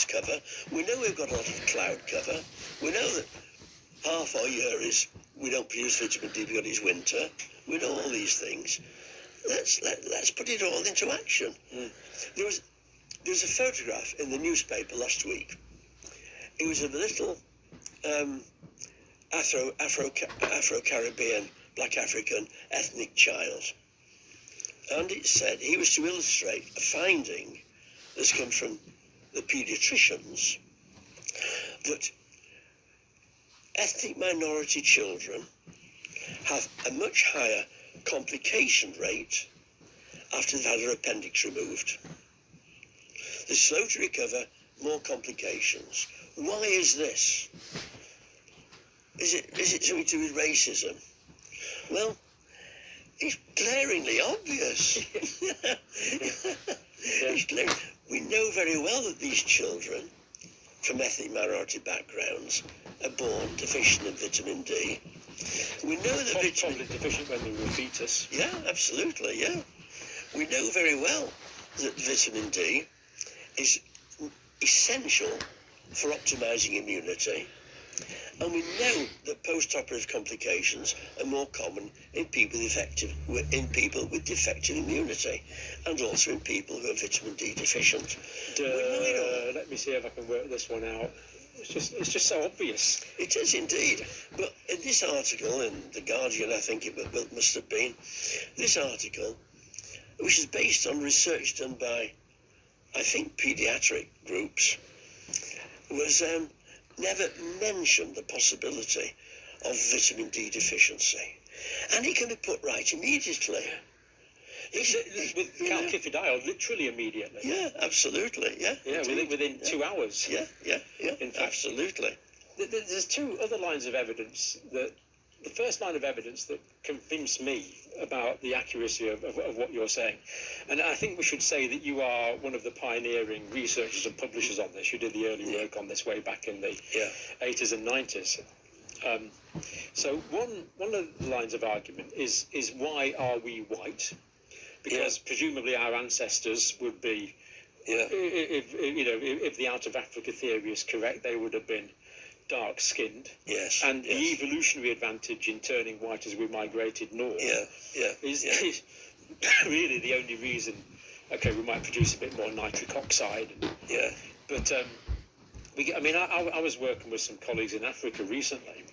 clouds cover. We know we've got a lot of cloud cover. We know that half our year is we don't produce vitamin D because it's winter. We know all these things. Let's put it all into action. There was a photograph in the newspaper last week. It was of a little Afro-Caribbean, Black African ethnic child. And it said he was to illustrate a finding that's come from the paediatricians that ethnic minority children have a much higher complication rate after they've had their appendix removed. They're slow to recover, more complications. Why is this? Is it something to do with racism? Well, it's glaringly obvious. It's glaring. We know very well that these children from ethnic minority backgrounds are born deficient in vitamin D. We know that probably deficient when they were a fetus. Yeah, absolutely, yeah. We know very well that vitamin D is essential for optimising immunity, and we know that post-operative complications are more common in people with defective immunity, and also in people who are vitamin D deficient. Let me see if I can work this one out. It's just so obvious. It is indeed. But in this article, in The Guardian, I think it must have been, this article, which is based on research done by, I think, paediatric groups, was never mentioned the possibility of vitamin D deficiency. And it can be put right immediately. With calcifidiol, literally immediately. Yeah, absolutely, yeah. Yeah, within 2 hours. Yeah. In fact, absolutely. There's two other lines of evidence that... The first line of evidence that convinced me about the accuracy of what you're saying, and I think we should say that you are one of the pioneering researchers and publishers on this. You did the early work on this way back in the 80s and 90s. So one of the lines of argument is why are we white? Because presumably our ancestors would be, if the out of Africa theory is correct, they would have been dark-skinned. Yes. And the evolutionary advantage in turning white as we migrated north is really the only reason. Okay, we might produce a bit more nitric oxide. But I was working with some colleagues in Africa recently,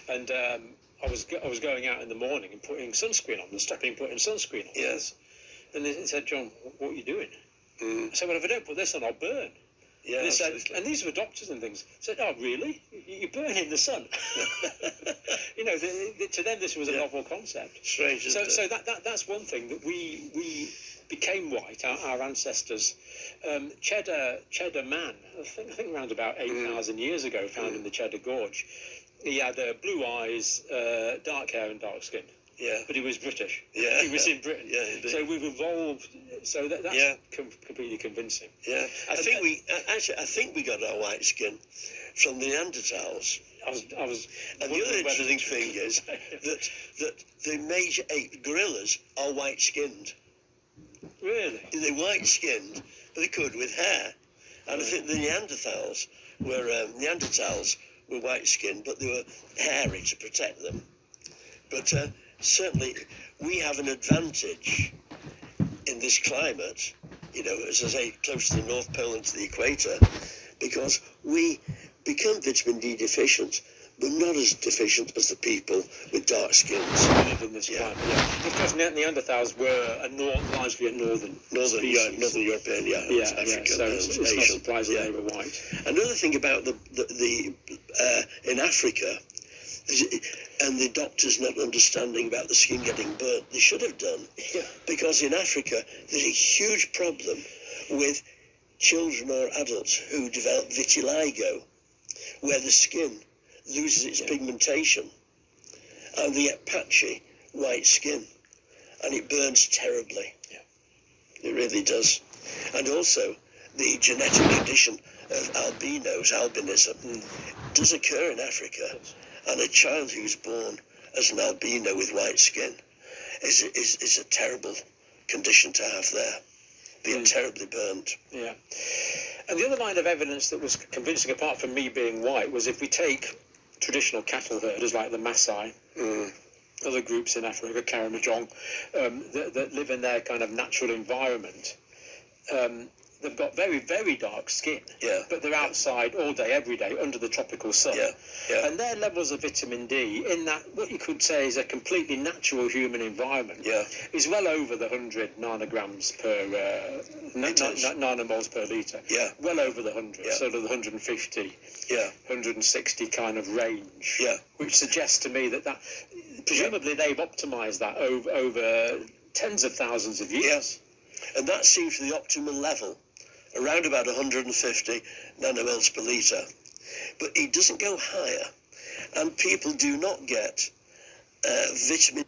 and I was going out in the morning and putting sunscreen on, and stopping putting sunscreen on. Yes. And they said, "John, what are you doing?" I said, "Well, if I don't put this on, I'll burn." Yeah, and, and these were doctors and things. Said, "Oh, really? You burn in the sun?" To them this was a novel concept. Strange. So that's one thing that we became white. Our ancestors, Cheddar Man, I think around about 8,000 years ago, found in the Cheddar Gorge. He had blue eyes, dark hair, and dark skin. Yeah. But he was British. Yeah. He was in Britain. Yeah, indeed. So we've evolved. So that's completely convincing. Yeah. I think we got our white skin from the Neanderthals. And the other interesting thing is that the major ape gorillas are white-skinned. Really? They're white-skinned, but they could with hair. And I think the Neanderthals were white-skinned, but they were hairy to protect them. But certainly we have an advantage in this climate, as I say, close to the North Pole and to the equator, because we become vitamin D deficient, but not as deficient as the people with dark skins. In this climate, Of course, Neanderthals were largely a northern European, African, so it's not Asian. surprising they were white. Another thing about the in Africa, and the doctors not understanding about the skin getting burnt, they should have done, because in Africa there's a huge problem with children or adults who develop vitiligo, where the skin loses its pigmentation and they get patchy white skin, and it burns terribly. It really does. And also the genetic condition of albinism does occur in Africa, and a child who's born as an albino with white skin is a terrible condition to have there. They get terribly burnt. Yeah. And the other line of evidence that was convincing, apart from me being white, was if we take traditional cattle herders like the Maasai, other groups in Africa, Karamojong, that live in their kind of natural environment, they've got very, very dark skin, but they're outside all day, every day, under the tropical sun. And their levels of vitamin D in that, what you could say is a completely natural human environment, is well over the 100 nanograms per, nanomoles per litre. Well over the 100, sort of the 150, 160 kind of range, which suggests to me that presumably they've optimised that over tens of thousands of years. And that seems the optimal level, around about 150 nanomoles per litre. But it doesn't go higher, and people do not get vitamin